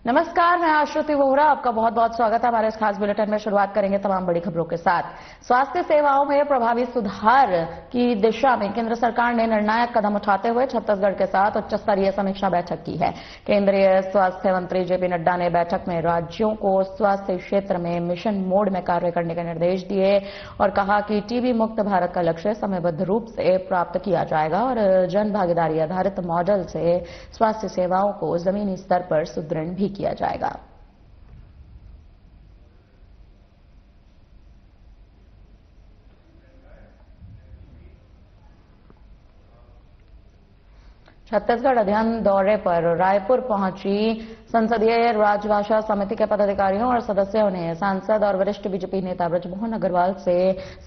नमस्कार, मैं आश्रुति वोहरा। आपका बहुत बहुत स्वागत है हमारे इस खास बुलेटिन में। शुरुआत करेंगे तमाम बड़ी खबरों के साथ। स्वास्थ्य सेवाओं में प्रभावी सुधार की दिशा में केंद्र सरकार ने निर्णायक कदम उठाते हुए छत्तीसगढ़ के साथ उच्च स्तरीय समीक्षा बैठक की है। केंद्रीय स्वास्थ्य मंत्री जेपी नड्डा ने बैठक में राज्यों को स्वास्थ्य क्षेत्र में मिशन मोड में कार्य करने के निर्देश दिए और कहा कि टीबी मुक्त भारत का लक्ष्य समयबद्ध रूप से प्राप्त किया जाएगा और जन भागीदारी आधारित मॉडल से स्वास्थ्य सेवाओं को जमीनी स्तर पर सुदृढ़ भी किया जाएगा। छत्तीसगढ़ अध्ययन दौरे पर रायपुर पहुंची संसदीय राजभाषा समिति के पदाधिकारियों और सदस्यों ने सांसद और वरिष्ठ बीजेपी नेता ब्रजमोहन अग्रवाल से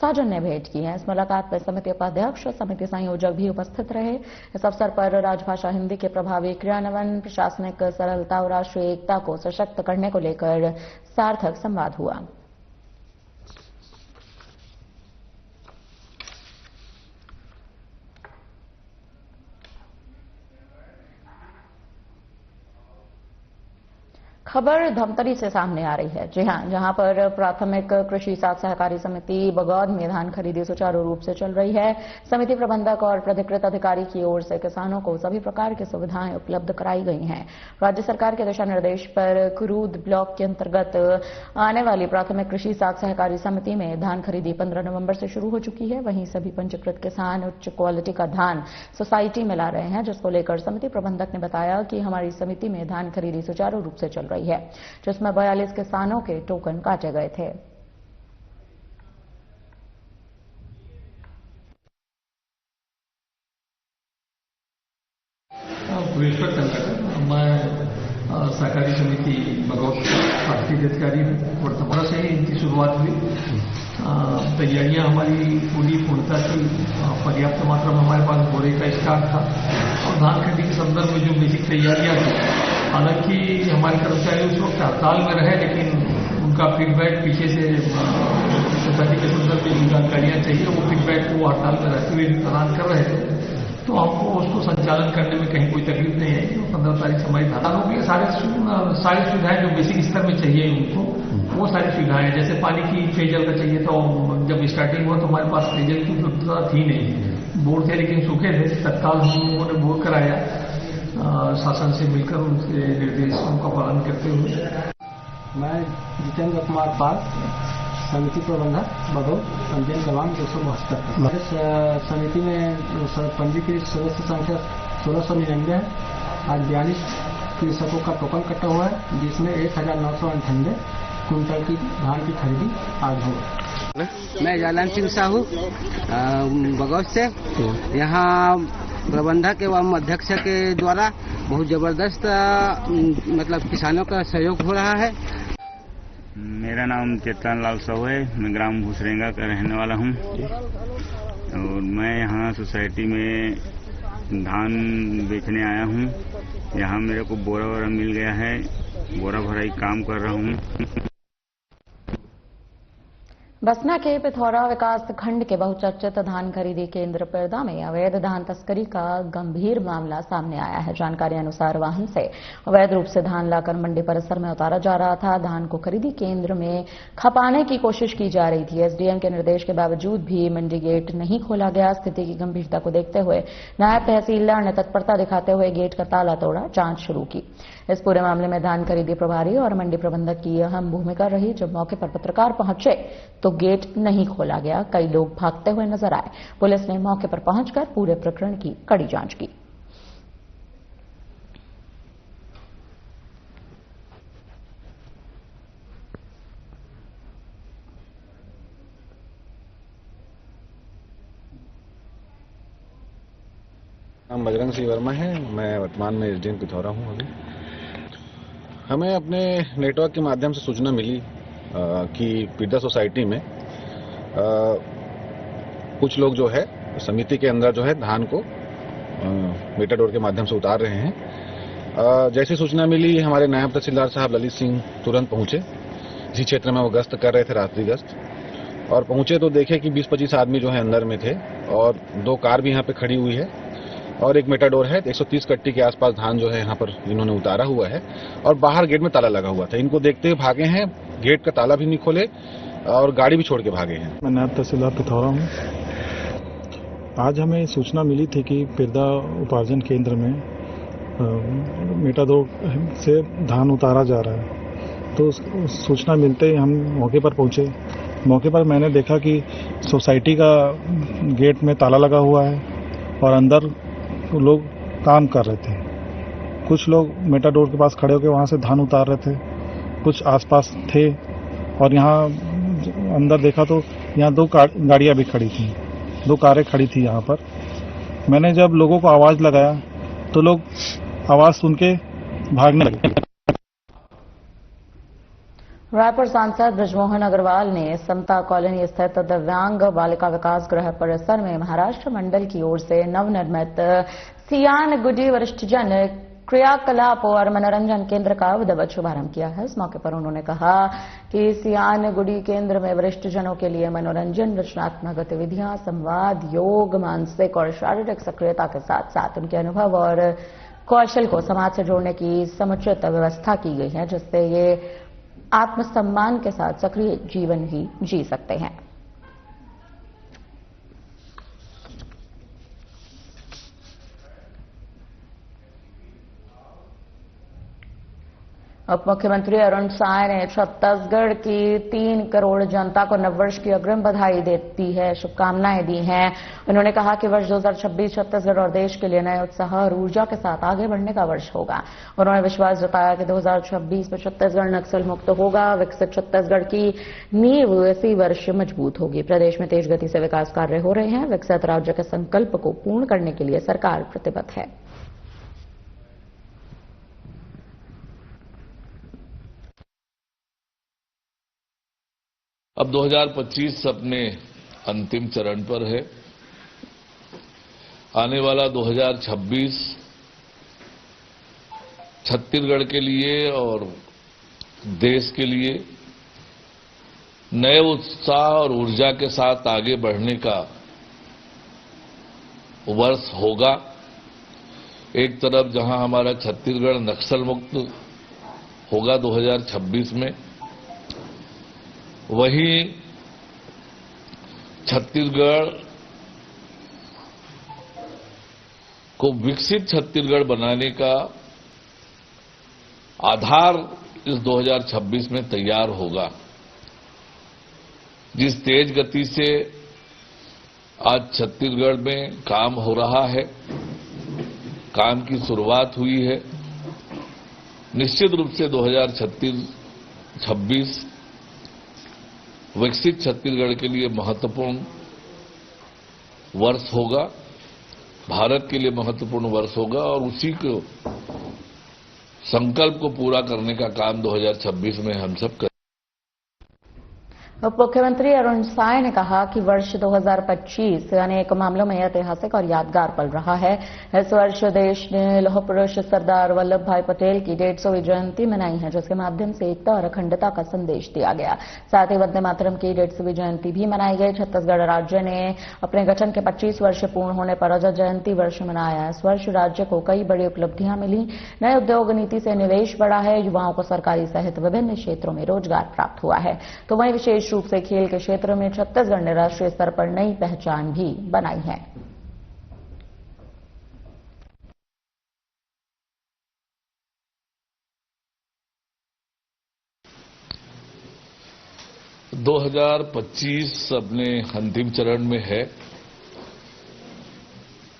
सौजन्य भेंट की है। इस मुलाकात में समिति उपाध्यक्ष, समिति संयोजक भी उपस्थित रहे। इस अवसर पर राजभाषा हिंदी के प्रभावी क्रियान्वयन, प्रशासनिक सरलता और राष्ट्रीय एकता को सशक्त करने को लेकर सार्थक संवाद हुआ। खबर धमतरी से सामने आ रही है। जी हां, जहां पर प्राथमिक कृषि साख सहकारी समिति बगौद में धान खरीदी सुचारू रूप से चल रही है। समिति प्रबंधक और प्राधिकृत अधिकारी की ओर से किसानों को सभी प्रकार की सुविधाएं उपलब्ध कराई गई हैं। राज्य सरकार के दिशा निर्देश पर कुरूद ब्लॉक के अंतर्गत आने वाली प्राथमिक कृषि साख सहकारी समिति में धान खरीदी 15 नवंबर से शुरू हो चुकी है। वहीं सभी पंजीकृत किसान उच्च क्वालिटी का धान सोसाइटी में ला रहे हैं, जिसको लेकर समिति प्रबंधक ने बताया कि हमारी समिति में धान खरीदी सुचारू रूप से चल रही है, जिसमें 42 किसानों के टोकन काटे गए थे। मैं सहकारी समिति बगौद आर्थिक अधिकारी वर्तमान से ही इनकी शुरुआत हुई। तैयारियां हमारी पूरी पूर्णता की, पर्याप्त मात्रा में हमारे पास बोरे का स्टॉक था और धान खरीदी के संदर्भ में जो बेसिक तैयारियां थी, हालांकि हमारे कर्मचारी उस वक्त हड़ताल में रहे, लेकिन उनका फीडबैक पीछे से सोसाइटी के संदर्भ में जो जानकारियां चाहिए वो फीडबैक को हड़ताल में रहते हुए प्रदान कर रहे थे। तो हमको उसको संचालन करने में कहीं कोई तकलीफ नहीं है। 15 तारीख से हमारी धाराओं की सारी सुविधाएं जो बेसिक स्तर में चाहिए उनको, वो सारी सुविधाएं, जैसे पानी की पेयजल का चाहिए तो जब स्टार्टिंग हुआ तो हमारे पास पेयजल की उपलब्धता थी नहीं, बोर थे लेकिन सूखे थे। तत्काल हम लोगों ने बोर कराया शासन से मिलकर, उनके निर्देशों का पालन करते हुए। मैं जितेंद्र कुमार पाल, समिति प्रबंधक बगौद, पंजीयन क्रमांक 272। हमारे समिति में पंजीकृत सदस्य संख्या 1699 है। आज 42 कृषकों का टोकन कटा हुआ है, जिसमें 1998 कुंटल की धान की खरीदी आज हो। मैं जालन सिंह साहू बगौद से। यहाँ प्रबंधक एवं अध्यक्ष के द्वारा बहुत जबरदस्त मतलब किसानों का सहयोग हो रहा है। मेरा नाम चेतन लाल साहू है। मैं ग्राम भूसरेंगा का रहने वाला हूँ और मैं यहाँ सोसाइटी में धान बेचने आया हूँ। यहाँ मेरे को बोरा वोरा मिल गया है, बोरा भराई काम कर रहा हूँ। बसना के पिथौरा विकास खंड के बहुचर्चित धान खरीदी केंद्र परदा में अवैध धान तस्करी का गंभीर मामला सामने आया है। जानकारी अनुसार वाहन से अवैध रूप से धान लाकर मंडी परिसर में उतारा जा रहा था। धान को खरीदी केंद्र में खपाने की कोशिश की जा रही थी। एसडीएम के निर्देश के बावजूद भी मंडी गेट नहीं खोला गया। स्थिति की गंभीरता को देखते हुए नायब तहसीलदार ने तत्परता दिखाते हुए गेट का ताला तोड़ा, जांच शुरू की। इस पूरे मामले में धान खरीदी प्रभारी और मंडी प्रबंधक की अहम भूमिका रही। जब मौके पर पत्रकार पहुंचे तो गेट नहीं खोला गया। कई लोग भागते हुए नजर आए। पुलिस ने मौके पर पहुंचकर पूरे प्रकरण की कड़ी जांच की। नाम बजरंग सिंह वर्मा है। मैं वर्तमान में एसडीएम पिथौरा हूं। अभी हमें अपने नेटवर्क के माध्यम से सूचना मिली कि पीडा सोसाइटी में कुछ लोग जो है समिति के अंदर जो है धान को मेटाडोर के माध्यम से उतार रहे हैं। जैसी सूचना मिली, हमारे नायब तहसीलदार साहब ललित सिंह तुरंत पहुंचे। जिस क्षेत्र में वो गश्त कर रहे थे, रात्रि गश्त, और पहुंचे तो देखे कि 20-25 आदमी जो है अंदर में थे और 2 कार भी यहाँ पे खड़ी हुई है। और एक मेटाडोर है। 130 कट्टी के आसपास धान जो है यहाँ पर इन्होंने उतारा हुआ है और बाहर गेट में ताला लगा हुआ था। इनको देखते हुए भागे हैं, गेट का ताला भी नहीं खोले और गाड़ी भी छोड़ के भागे हैं। मैं नायब तहसीलदार पिथौरा हूँ। आज हमें सूचना मिली थी कि पिरदा उपार्जन केंद्र में मेटाडोर से धान उतारा जा रहा है। तो सूचना मिलते ही हम मौके पर पहुंचे। मौके पर मैंने देखा कि सोसाइटी का गेट में ताला लगा हुआ है और अंदर लोग काम कर रहे थे। कुछ लोग मेटाडोर के पास खड़े होकर वहां से धान उतार रहे थे, कुछ आसपास थे और यहाँ अंदर देखा तो यहाँ 2 गाड़ियां भी खड़ी थी, 2 कारें खड़ी थी यहाँ पर। मैंने जब लोगों को आवाज लगाया तो लोग आवाज सुन के भागने लगे। रायपुर सांसद बृजमोहन अग्रवाल ने समता कॉलोनी स्थित दिव्यांग बालिका विकास गृह परिसर में महाराष्ट्र मंडल की ओर से नवनिर्मित सियान गुडी वरिष्ठजन क्रियाकलाप और मनोरंजन केंद्र का विधिवत शुभारंभ किया है। इस मौके पर उन्होंने कहा कि सियान गुडी केंद्र में वरिष्ठजनों के लिए मनोरंजन, रचनात्मक गतिविधियां, संवाद, योग, मानसिक और शारीरिक सक्रियता के साथ साथ उनके अनुभव और कौशल को समाज से जोड़ने की समुचित व्यवस्था की गई है, जिससे ये आत्मसम्मान के साथ सक्रिय जीवन भी जी सकते हैं। उप मुख्यमंत्री अरुण साय ने छत्तीसगढ़ की 3 करोड़ जनता को नववर्ष की अग्रिम बधाई देती है, शुभकामनाएं दी हैं। उन्होंने कहा कि वर्ष 2026 छत्तीसगढ़ और देश के लिए नए उत्साह और ऊर्जा के साथ आगे बढ़ने का वर्ष होगा। उन्होंने विश्वास जताया कि 2026 में छत्तीसगढ़ नक्सल मुक्त होगा। विकसित छत्तीसगढ़ की नींव इसी वर्ष मजबूत होगी। प्रदेश में तेज गति से विकास कार्य हो रहे हैं। विकसित राज्य के संकल्प को पूर्ण करने के लिए सरकार प्रतिबद्ध है। अब 2025 अपने अंतिम चरण पर है। आने वाला 2026 छत्तीसगढ़ के लिए और देश के लिए नए उत्साह और ऊर्जा के साथ आगे बढ़ने का वर्ष होगा। एक तरफ जहां हमारा छत्तीसगढ़ नक्सल मुक्त होगा 2026 में, वहीं छत्तीसगढ़ को विकसित छत्तीसगढ़ बनाने का आधार इस 2026 में तैयार होगा। जिस तेज गति से आज छत्तीसगढ़ में काम हो रहा है, काम की शुरुआत हुई है, निश्चित रूप से 2026 विकसित छत्तीसगढ़ के लिए महत्वपूर्ण वर्ष होगा, भारत के लिए महत्वपूर्ण वर्ष होगा और उसी को संकल्प को पूरा करने का काम 2026 में हम सब करें। उप मुख्यमंत्री अरुण साय ने कहा कि वर्ष 2025 अनेक मामलों में ऐतिहासिक और यादगार पल रहा है। इस वर्ष देश ने लौह पुरुष सरदार वल्लभ भाई पटेल की 150वीं जयंती मनाई है, जिसके माध्यम से एकता और अखंडता का संदेश दिया गया। साथ ही वंदे मातरम की 150वीं जयंती भी मनाई गई। छत्तीसगढ़ राज्य ने अपने गठन के 25 वर्ष पूर्ण होने पर रजत जयंती वर्ष मनाया। इस वर्ष राज्य को कई बड़ी उपलब्धियां मिली। नए उद्योग नीति से निवेश बढ़ा है। युवाओं को सरकारी सहित विभिन्न क्षेत्रों में रोजगार प्राप्त हुआ है। तो वहीं विशेष रूप से खेल के क्षेत्र में छत्तीसगढ़ ने राष्ट्रीय स्तर पर नई पहचान भी बनाई है। – 2025 अपने अंतिम चरण में है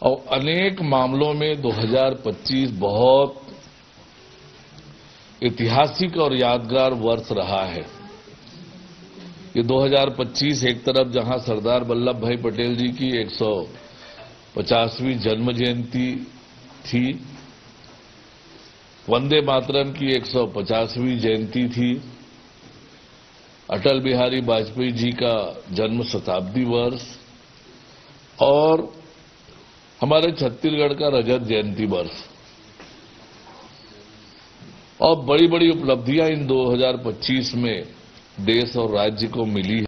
और अनेक मामलों में 2025 बहुत ऐतिहासिक और यादगार वर्ष रहा है। ये 2025 एक तरफ जहां सरदार वल्लभ भाई पटेल जी की 150वीं जन्म जयंती थी, वंदे मातरम की 150वीं जयंती थी, अटल बिहारी वाजपेयी जी का जन्म शताब्दी वर्ष और हमारे छत्तीसगढ़ का रजत जयंती वर्ष, और बड़ी बड़ी उपलब्धियां इन 2025 में देश और राज्य को मिली है।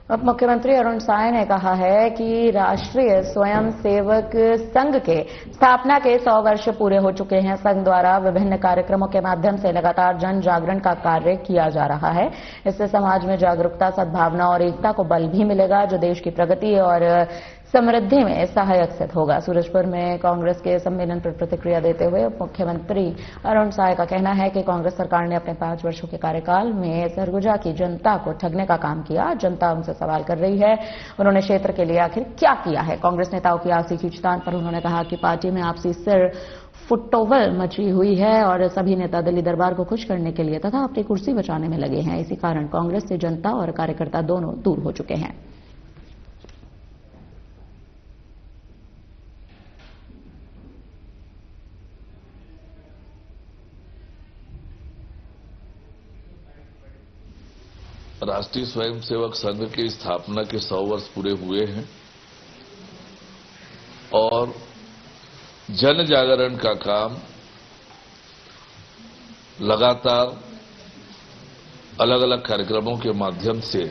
उप मुख्यमंत्री अरुण साय ने कहा है कि राष्ट्रीय स्वयंसेवक संघ के स्थापना के 100 वर्ष पूरे हो चुके हैं। संघ द्वारा विभिन्न कार्यक्रमों के माध्यम से लगातार जन जागरण का कार्य किया जा रहा है। इससे समाज में जागरूकता, सद्भावना और एकता को बल भी मिलेगा, जो देश की प्रगति और समृद्धि में सहायक सिद्ध होगा। सूरजपुर में कांग्रेस के सम्मेलन पर प्रतिक्रिया देते हुए उप मुख्यमंत्री अरुण साय का कहना है कि कांग्रेस सरकार ने अपने 5 वर्षों के कार्यकाल में सरगुजा की जनता को ठगने का काम किया। जनता उनसे सवाल कर रही है, उन्होंने क्षेत्र के लिए आखिर क्या किया है। कांग्रेस नेताओं की आपसी खींचतान पर उन्होंने कहा कि पार्टी में आपसी सिर फुटोवल मची हुई है और सभी नेता दिल्ली दरबार को खुश करने के लिए तथा अपनी कुर्सी बचाने में लगे हैं। इसी कारण कांग्रेस से जनता और कार्यकर्ता दोनों दूर हो चुके हैं। राष्ट्रीय स्वयंसेवक संघ की स्थापना के 100 वर्ष पूरे हुए हैं और जन जागरण का काम लगातार अलग अलग कार्यक्रमों के माध्यम से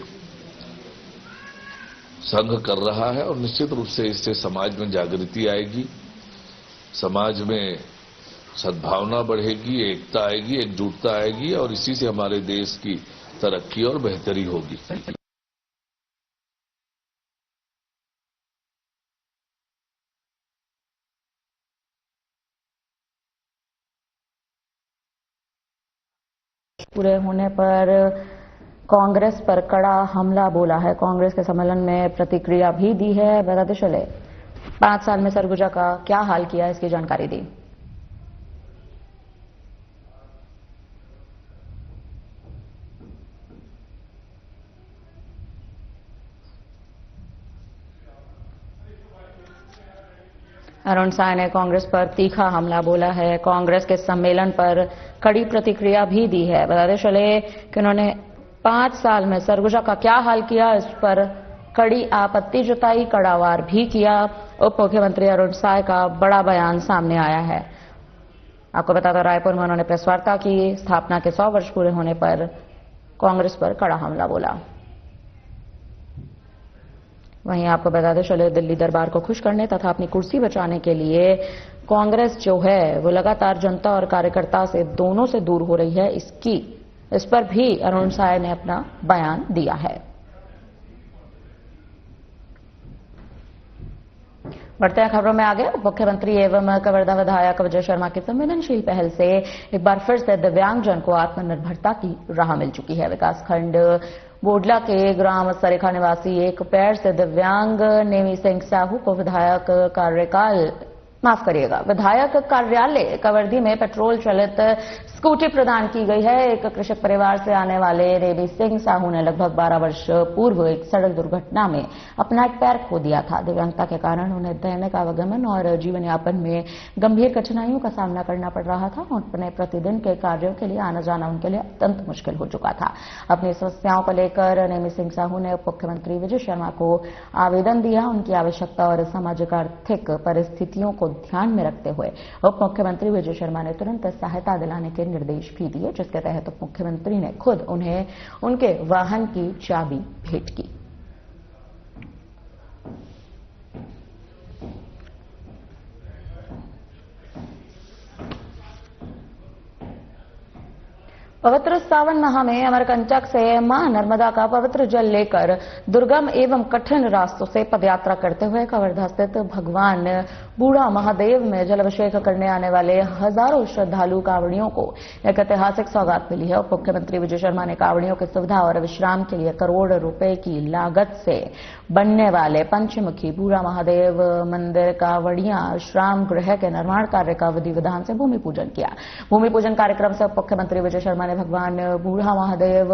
संघ कर रहा है और निश्चित रूप से इससे समाज में जागृति आएगी, समाज में सद्भावना बढ़ेगी, एकता आएगी, एकजुटता आएगी और इसी से हमारे देश की तरक्की और बेहतरी होगी। पूरे होने पर कांग्रेस पर कड़ा हमला बोला है। कांग्रेस के सम्मेलन में प्रतिक्रिया भी दी है। बताते चले 5 साल में सरगुजा का क्या हाल किया, इसकी जानकारी दी। अरुण साय ने कांग्रेस पर तीखा हमला बोला है। कांग्रेस के सम्मेलन पर कड़ी प्रतिक्रिया भी दी है। बताते चले कि उन्होंने 5 साल में सरगुजा का क्या हाल किया, इस पर कड़ी आपत्ति जताई, कड़ा वार भी किया। उप मुख्यमंत्री अरुण साय का बड़ा बयान सामने आया है। आपको बता दें, रायपुर में उन्होंने प्रेस वार्ता की। स्थापना के 100 वर्ष पूरे होने पर कांग्रेस पर कड़ा हमला बोला। वहीं आपको बता दें चले, दिल्ली दरबार को खुश करने तथा अपनी कुर्सी बचाने के लिए कांग्रेस जो है वो लगातार जनता और कार्यकर्ता से दोनों से दूर हो रही है। इस पर भी अरुण साय ने अपना बयान दिया है। बढ़ते हैं खबरों में आगे। मुख्यमंत्री एवं कवर्धा विधायक विजय शर्मा की संवेदनशील पहल से एक बार फिर से दिव्यांगजन को आत्मनिर्भरता की राह मिल चुकी है। विकासखंड बोडला के ग्राम सरेखा निवासी एक पैर से दिव्यांग नेमी सिंह साहू को विधायक कार्यालय कवर्धी में पेट्रोल चलित स्कूटी प्रदान की गई है। एक कृषक परिवार से आने वाले नेमी सिंह साहू ने लगभग 12 वर्ष पूर्व एक सड़क दुर्घटना में अपना एक पैर खो दिया था। दिव्यांगता के कारण उन्हें दैनिक आवागमन और जीवन यापन में गंभीर कठिनाइयों का सामना करना पड़ रहा था। अपने प्रतिदिन के कार्यों के लिए आना जाना उनके लिए अत्यंत मुश्किल हो चुका था। अपनी समस्याओं को लेकर नेमी सिंह साहू ने उप मुख्यमंत्री विजय शर्मा को आवेदन दिया। उनकी आवश्यकता और सामाजिक आर्थिक परिस्थितियों को ध्यान में रखते हुए उप मुख्यमंत्री विजय शर्मा ने तुरंत सहायता दिलाने के निर्देश भी दिए, जिसके तहत उप मुख्यमंत्री ने खुद उन्हें उनके वाहन की चाबी भेंट की। पवित्र सावन माह में अमरकंटक से मां नर्मदा का पवित्र जल लेकर दुर्गम एवं कठिन रास्तों से पदयात्रा करते हुए कवर्धा स्थित भगवान बूढ़ा महादेव में जलाभिषेक करने आने वाले हजारों श्रद्धालु कांवड़ियों को एक ऐतिहासिक सौगात मिली है। उप मुख्यमंत्री विजय शर्मा ने कांवड़ियों की सुविधा और विश्राम के लिए करोड़ रुपए की लागत से बनने वाले पंचमुखी बूढ़ा महादेव मंदिर कांवड़िया विश्राम गृह के निर्माण कार्य का विधि विधान से भूमि पूजन किया। भूमि पूजन कार्यक्रम से उप मुख्यमंत्री विजय शर्मा ने भगवान बूढ़ा महादेव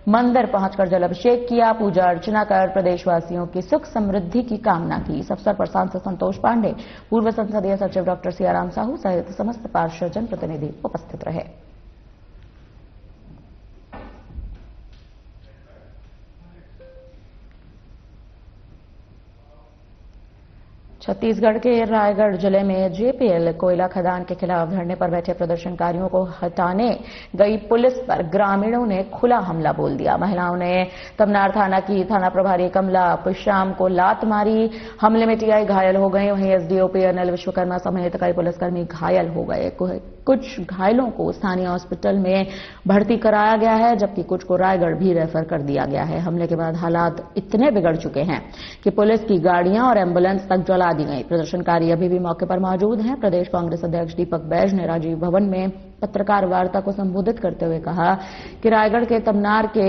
मंदिर पहुंचकर जलाभिषेक किया, पूजा अर्चना कर प्रदेशवासियों की सुख समृद्धि की कामना की। इस अवसर पर सांसद संतोष पांडे, पूर्व संसदीय सचिव डॉक्टर सियाराम साहू सहित समस्त पार्षद जनप्रतिनिधि उपस्थित रहे। छत्तीसगढ़ के रायगढ़ जिले में जेपीएल कोयला खदान के खिलाफ धरने पर बैठे प्रदर्शनकारियों को हटाने गई पुलिस पर ग्रामीणों ने खुला हमला बोल दिया। महिलाओं ने तमनार थाना की थाना प्रभारी कमला पुष्याम को लात मारी। हमले में टीआई घायल हो गए। वहीं एसडीओपी अनिल विश्वकर्मा समेत कई पुलिसकर्मी घायल हो गए। कुछ घायलों को स्थानीय हॉस्पिटल में भर्ती कराया गया है, जबकि कुछ को रायगढ़ भी रेफर कर दिया गया है। हमले के बाद हालात इतने बिगड़ चुके हैं कि पुलिस की गाड़ियां और एम्बुलेंस तक जला दी गई। प्रदर्शनकारी अभी भी मौके पर मौजूद हैं। प्रदेश कांग्रेस अध्यक्ष दीपक बैज ने राजीव भवन में पत्रकार वार्ता को संबोधित करते हुए कहा कि रायगढ़ के तमनार के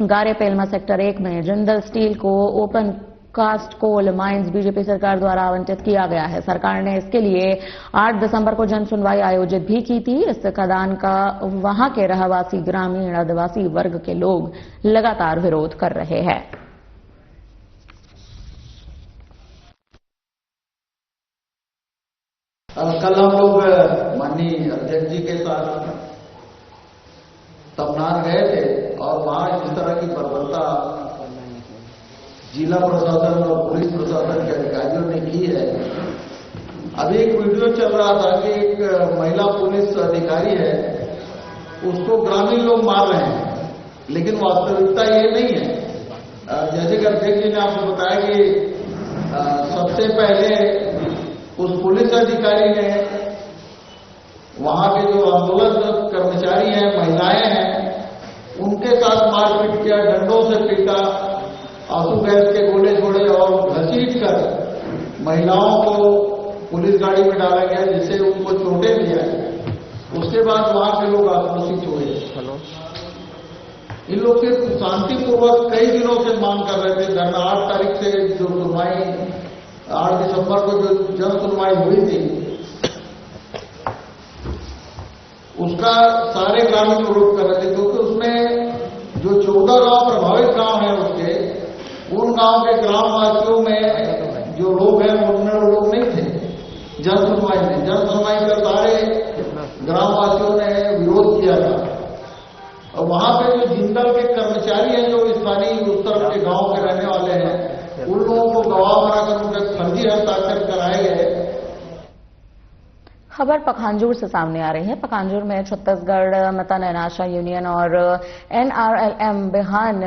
गारेपेलमा सेक्टर 1 में जिंदल स्टील को open cast coal mines BJP सरकार द्वारा आवंटित किया गया है। सरकार ने इसके लिए 8 दिसंबर को जन सुनवाई आयोजित भी की थी। इस खदान का वहां के रहवासी ग्रामीण आदिवासी वर्ग के लोग लगातार विरोध कर रहे हैं। कल हम लोग माननीय अध्यक्ष जी के साथ तमनार गए थे और वहां इस तरह की बर्बरता जिला प्रशासन और पुलिस प्रशासन के अधिकारियों ने की है। अभी एक वीडियो चल रहा था कि एक महिला पुलिस अधिकारी है, उसको ग्रामीण लोग मार रहे हैं, लेकिन वास्तविकता ये नहीं है। जैसे कि अध्यक्ष जी ने आपको बताया कि सबसे पहले उस पुलिस अधिकारी ने वहां के जो आंदोलन कर्मचारी हैं, महिलाएं हैं, उनके साथ मारपीट किया, डंडों से पीटा, आंसू गैस के गोले छोड़े और घसीट कर महिलाओं को पुलिस गाड़ी में डाला गया, जिससे उनको चोटें भी आई। उसके बाद वहां के लोग आक्रोशित हुए। इन लोग सिर्फ शांतिपूर्वक कई दिनों से मांग कर रहे थे। धरना 8 तारीख से जो सुनवाई 8 दिसंबर को जो जन सुनवाई हुई थी, उसका सारे ग्रामीण विरोध कर रहे थे, क्योंकि उसमें जो 14 गांव प्रभावित गांव हैं उसके, उन गांव के ग्रामवासियों में जो लोग हैं उनमें वो लोग नहीं थे जन सुनवाई में। जन सुनवाई का सारे ग्रामवासियों ने विरोध किया था। और वहां पे जो जिंदल के कर्मचारी हैं, जो स्थानीय उस तरफ के गांव के रहने वाले हैं, उन लोगों को गवाह बनाकर उनके फर्जी हस्ताक्षर कराए गए। खबर पखांजूर से सामने आ रही है। पखांजूर में छत्तीसगढ़ मतदान आशा यूनियन और NRLM बिहान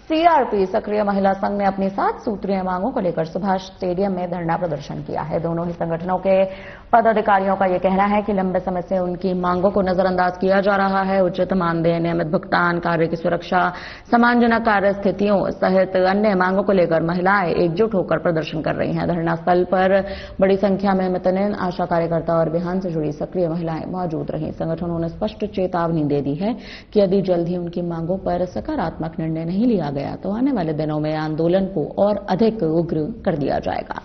सीआरपी सक्रिय महिला संघ ने अपनी 7 सूत्रीय मांगों को लेकर सुभाष स्टेडियम में धरना प्रदर्शन किया है। दोनों ही संगठनों के पदाधिकारियों का यह कहना है कि लंबे समय से उनकी मांगों को नजरअंदाज किया जा रहा है। उचित मानदेय, नियमित भुगतान, कार्य की सुरक्षा, सम्मानजनक कार्य स्थितियों सहित अन्य मांगों को लेकर महिलाएं एकजुट होकर प्रदर्शन कर रही हैं। धरना स्थल पर बड़ी संख्या में मतदान आशा कार्यकर्ता और बिहान से जुड़ी सक्रिय महिलाएं मौजूद रहीं। संगठनों ने स्पष्ट चेतावनी दे दी है कि यदि जल्द ही उनकी मांगों पर सकारात्मक निर्णय नहीं लिया गया तो आने वाले दिनों में आंदोलन को और अधिक उग्र कर दिया जाएगा।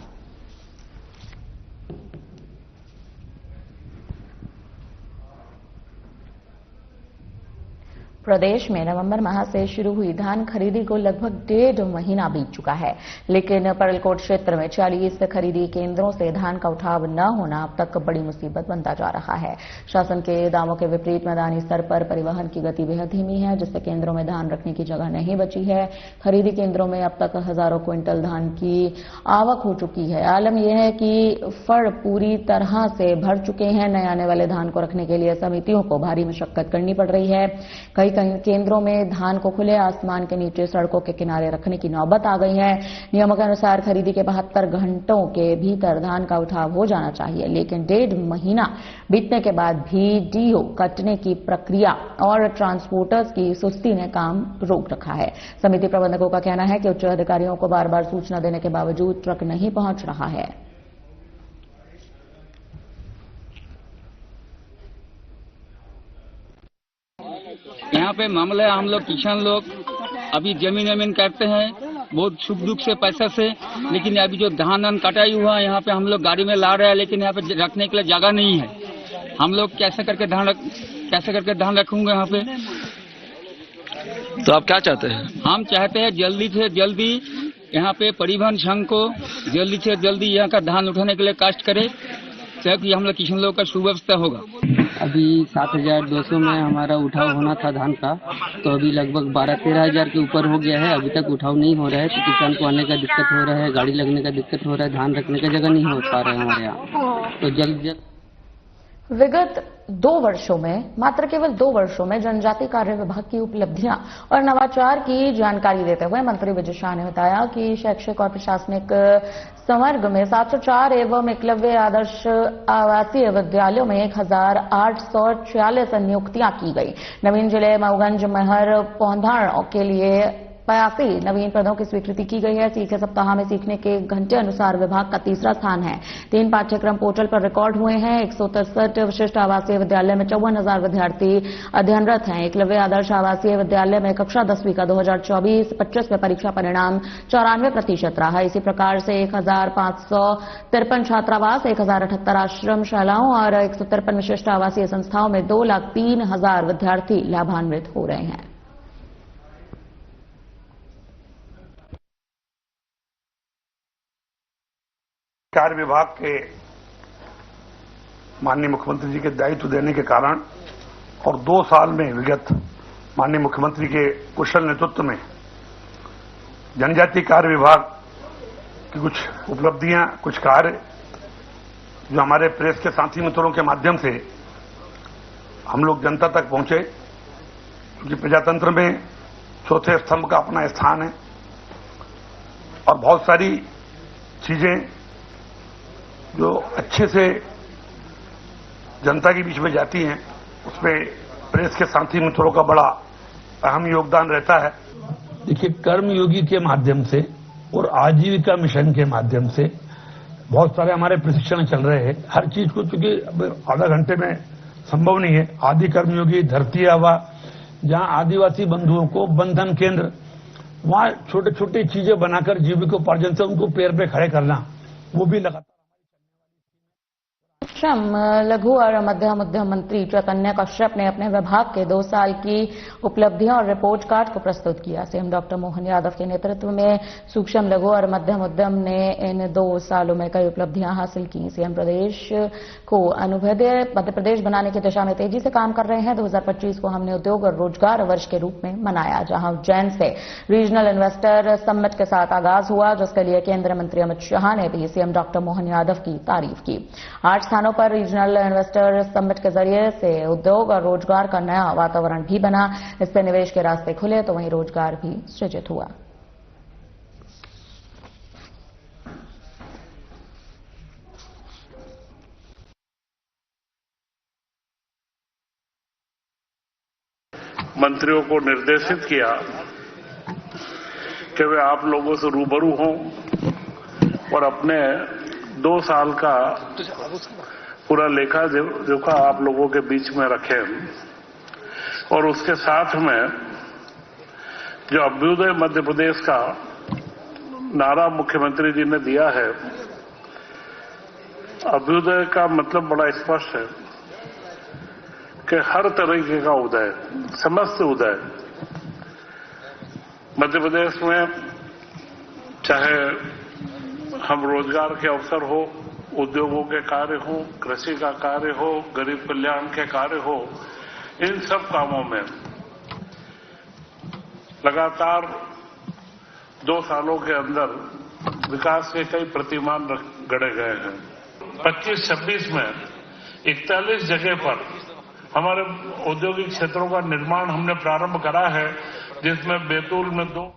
प्रदेश में नवंबर माह से शुरू हुई धान खरीदी को लगभग 1.5 महीना बीत चुका है, लेकिन परलकोट क्षेत्र में 40 खरीदी केंद्रों से धान का उठाव न होना अब तक बड़ी मुसीबत बनता जा रहा है। शासन के दावों के विपरीत मैदानी स्तर पर परिवहन की गति बेहद धीमी है, जिससे केंद्रों में धान रखने की जगह नहीं बची है। खरीदी केंद्रों में अब तक हजारों क्विंटल धान की आवक हो चुकी है। आलम यह है कि फड़ पूरी तरह से भर चुके हैं। नए आने वाले धान को रखने के लिए समितियों को भारी मशक्कत करनी पड़ रही है। कई केंद्रों में धान को खुले आसमान के नीचे सड़कों के किनारे रखने की नौबत आ गई है। नियमों के अनुसार खरीदी के 72 घंटों के भीतर धान का उठाव हो जाना चाहिए, लेकिन 1.5 महीना बीतने के बाद भी डीओ कटने की प्रक्रिया और ट्रांसपोर्टर्स की सुस्ती ने काम रोक रखा है। समिति प्रबंधकों का कहना है कि उच्च अधिकारियों को बार बार सूचना देने के बावजूद ट्रक नहीं पहुंच रहा है। यहाँ पे मामला है, हम लोग किसान लोग अभी जमीन काटते हैं बहुत सुख दुख से पैसा से, लेकिन अभी जो धान कटाई हुआ है यहाँ पे हम लोग गाड़ी में ला रहे हैं, लेकिन यहाँ पे रखने के लिए जगह नहीं है। हम लोग कैसे करके धान रखूंगे यहाँ पे? तो आप क्या चाहते हैं? हम चाहते हैं जल्दी से जल्दी यहाँ पे परिवहन संघ को जल्दी से जल्दी यहाँ का धान उठाने के लिए कास्ट करे। है कि हम लोग किसान लोग का सुव्यवस्था होगा। अभी 7,200 में हमारा उठाव होना था धान का, तो अभी लगभग 12-13 हजार के ऊपर हो गया है। अभी तक उठाव नहीं हो रहा है, तो किसान को आने का दिक्कत हो रहा है, गाड़ी लगने का दिक्कत हो रहा है, धान रखने का जगह नहीं हो पा रहा है हमारे यहाँ। तो जल्द विगत 2 वर्षों में, मात्र केवल 2 वर्षों में जनजाति कार्य विभाग की उपलब्धियां और नवाचार की जानकारी देते हुए मंत्री विजय शाह ने बताया कि शैक्षिक और प्रशासनिक संवर्ग में 704 एवं एकलव्य आदर्श आवासीय विद्यालयों में 1,846 नियुक्तियां की गई। नवीन जिले मऊगंज, महर, पौंधाण के लिए 85 नवीन पदों की स्वीकृति की गई है। सीखे सप्ताह में सीखने के घंटे अनुसार विभाग का तीसरा स्थान है। 3 पाठ्यक्रम पोर्टल पर रिकॉर्ड हुए हैं। 163 विशिष्ट आवासीय विद्यालय में 54,000 विद्यार्थी अध्ययनरत हैं। एकलव्य आदर्श आवासीय विद्यालय में कक्षा 10वीं का 2024-25 में परीक्षा परिणाम 94% रहा। इसी प्रकार से 1,553 छात्रावास, 1,078 आश्रम शालाओं और 153 विशिष्ट आवासीय संस्थाओं में 2,03,000 विद्यार्थी लाभान्वित हो रहे हैं। कार्य विभाग के माननीय मुख्यमंत्री जी के दायित्व देने के कारण और 2 साल में विगत माननीय मुख्यमंत्री के कुशल नेतृत्व में जनजातीय कार्य विभाग की कुछ उपलब्धियां, कुछ कार्य जो हमारे प्रेस के साथी मित्रों के माध्यम से हम लोग जनता तक पहुंचे, क्योंकि प्रजातंत्र में चौथे स्तंभ का अपना स्थान है और बहुत सारी चीजें जो अच्छे से जनता के बीच में जाती हैं, उसमें प्रेस के साथी मित्रों का बड़ा अहम योगदान रहता है। देखिए, कर्मयोगी के माध्यम से और आजीविका मिशन के माध्यम से बहुत सारे हमारे प्रशिक्षण चल रहे हैं। हर चीज को चूंकि आधा घंटे में संभव नहीं है। आदि कर्मयोगी, धरती आवा, जहां आदिवासी बंधुओं को बंधन केंद्र, वहां छोटे छोटे चीजें बनाकर जीविकोपार्जन से उनको पैर पे खड़े करना, वो भी लगातार। सूक्ष्म, लघु और मध्यम उद्यम मंत्री चैतन्य कश्यप ने अपने विभाग के 2 साल की उपलब्धियां और रिपोर्ट कार्ड को प्रस्तुत किया। सीएम डॉक्टर मोहन यादव के नेतृत्व में सूक्ष्म, लघु और मध्यम उद्यम ने इन 2 सालों में कई उपलब्धियां हासिल की। सीएम प्रदेश को अनुभेद्य मध्य प्रदेश बनाने की दिशा में तेजी से काम कर रहे हैं। 2025 को हमने उद्योग और रोजगार वर्ष के रूप में मनाया, जहां उज्जैन से रीजनल इन्वेस्टर समिट के साथ आगाज हुआ, जिसके लिए केंद्रीय मंत्री अमित शाह ने भी सीएम डॉक्टर मोहन यादव की तारीफ की। 8 स्थानों पर रीजनल इन्वेस्टर समिट के जरिए से उद्योग और रोजगार का नया वातावरण भी बना। इससे निवेश के रास्ते खुले तो वहीं रोजगार भी सृजित हुआ। मंत्रियों को निर्देशित किया कि वे आप लोगों से रूबरू हों और अपने 2 साल का पूरा लेखा जोखा आप लोगों के बीच में रखें। और उसके साथ में जो अभ्युदय मध्य प्रदेश का नारा मुख्यमंत्री जी ने दिया है, अभ्युदय का मतलब बड़ा स्पष्ट है कि हर तरीके का उदय, समस्त उदय मध्य प्रदेश में, चाहे हम रोजगार के अवसर हो, उद्योगों के कार्य हो, कृषि का कार्य हो, गरीब कल्याण के कार्य हो, इन सब कामों में लगातार 2 सालों के अंदर विकास के कई प्रतिमान गढ़े गए हैं। 25-26 में 41 जगह पर हमारे औद्योगिक क्षेत्रों का निर्माण हमने प्रारंभ करा है, जिसमें बैतूल में 2।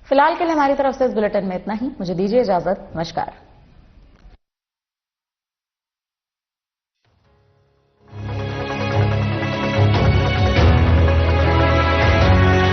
फिलहाल के लिए हमारी तरफ से इस बुलेटिन में इतना ही। मुझे दीजिए इजाजत। नमस्कार।